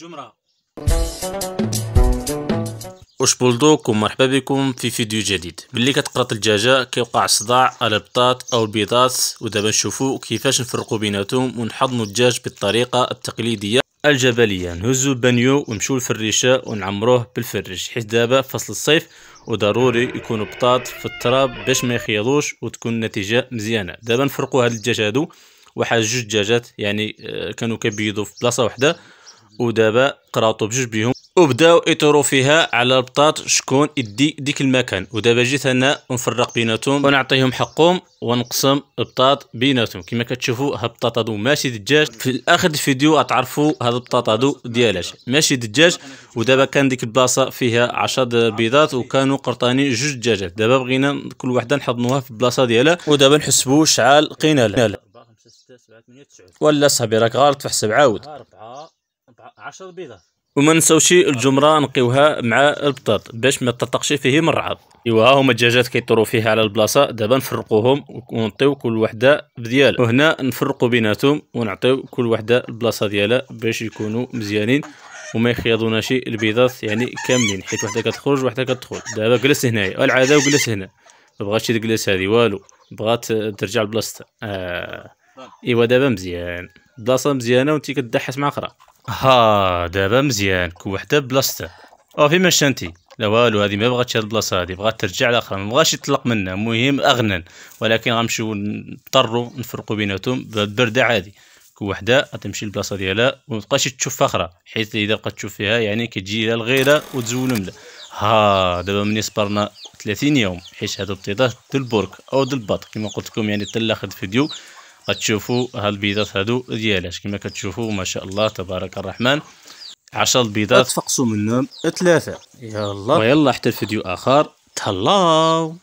جمرة واش بولدوك ومرحبا بكم في فيديو جديد. باللي كتقرط الدجاجه كيوقع صداع على البطاط او البيضات، ودابا نشوفوا كيفاش نفرقوا بيناتهم ونحضنوا الدجاج بالطريقه التقليديه الجبليه. نهزوا البانيو ونمشيو للفريشه ونعمروه بالفريش، حيت دابا فصل الصيف وضروري يكونوا بطاط في التراب باش ما يخيضوش وتكون النتيجه مزيانه. دابا نفرقوا هاد الدجاج هادو، واحد جوج دجاجات يعني كانوا كيبيضوا في بلاصه واحده، ودابا قراطوا بجوج بيهم وبداو يطيروا فيها على البطاط شكون يدي ديك المكان. ودابا جيت انا نفرق بيناتهم ونعطيهم حقهم ونقسم البطاط بيناتهم. كما كتشوفوا هاد البطاط هادو ماشي دجاج، في الاخر الفيديو غتعرفوا هاد البطاط هادو ديالاش ماشي دجاج. ودابا كان ديك البلاصه فيها 10 بيضات وكانوا قرطانين جوج دجاجات. دابا بغينا كل وحده نحضنوها في البلاصه ديالها، ودابا نحسبوا شحال لقينا لها. 4 5 6 7 8 9 ولا صاحبي راك غلط في حسب، عاود 4 10 بيضات. وما نساوش الجمره نقيوها مع البطاط باش ما تطقش فيه من الرعاد. ايوا ها هما الدجاجات كيطيروا فيها على البلاصه. دابا نفرقوهم ونعطيو كل وحده بديالها، وهنا نفرقوا بيناتهم ونعطيو كل وحده البلاصه ديالها باش يكونوا مزيانين وما يخيضوناش البيضات يعني كاملين، حيت وحده كتخرج وحده كتدخل. دابا جلس هنايا والعاده وجلس هنا، ما بغاتش تجلس هذه والو، بغات ترجع لبلاصتها. ايوا دابا مزيان، بلاصه مزيانه وانت كتضحس مع اخرى. ها دابا مزيان كل وحده بلاصتها. فين مشى انت؟ لا والو، هذه ما بغاتش هاد البلاصه، هذه بغات ترجع لاخرى، ما بغاش يطلق منها. المهم اغنن، ولكن غنمشيو نضطروا نفرقوا بيناتهم بالبرده عادي. كل وحده غتمشي للبلاصه ديالها وما تبقاش تشوف اخرى، حيت اذا بقات تشوف فيها يعني كتجي لها الغيره وتزول ملا. ها دابا ملي صبرنا 30 يوم، حيت هادو البيضات د البرك او د البط كما قلت لكم يعني حتى لاخر الفيديو غتشوفوا هاد البيضات هادو ديالاش. كما كتشوفوا ما شاء الله تبارك الرحمن، 10 بيضات تفقسوا منهم 3. يلا ويلا حتى الفيديو اخر، تهلاو.